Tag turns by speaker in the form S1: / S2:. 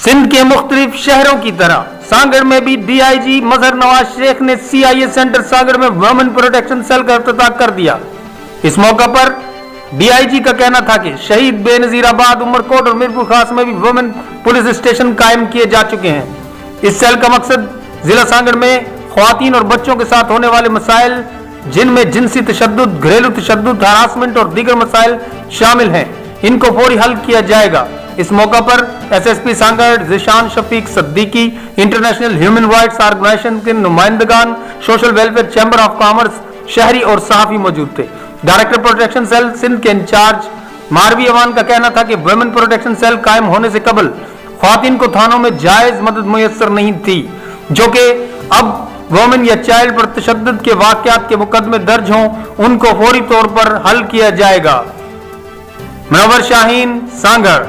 S1: सिंध के मुख्तलिफ शहरों की तरह सांगड़ में भी डीआईजी मजहर नवाज शेख ने सीआईए सेंटर सांगड़ में वुमेन प्रोटेक्शन सेल का इफ्तिताह कर दिया। इस मौका पर डीआईजी का कहना था कि शहीद बेनजीराबाद, उमरकोट और मीरपुर खास में भी वुमेन पुलिस स्टेशन कायम किए जा चुके हैं। इस सेल का मकसद जिला सांगड़ में ख्वातीन और बच्चों के साथ होने वाले मसाइल, जिनमें जिनसी तशद्दुद, घरेलू तशद्दुद, हरासमेंट और दीगर मसाइल शामिल हैं, इनको फौरी हल किया जाएगा। इस मौका पर SSP Sanghar Zeeshan Shafiq Siddiqui, international human rights organisation के नुमाइंदगान, social welfare chamber of commerce, शहरी और सहाफी मौजूद थे। डायरेक्टर प्रोटेक्शन सेल सिंध के इंचार्ज मारवी अवान का कहना था कि वुमेन प्रोटेक्शन सेल कायम होने से कबल ख्वातीन को थानों में जायज मदद मुयस्सर नहीं थी, जो कि अब वुमेन या चाइल्ड पर तशद्दुद के वाकयात के मुकदमे दर्ज हों, उनको फौरी तौर पर हल किया जाएगा। मुनव्वर शाहीन, सांगड़।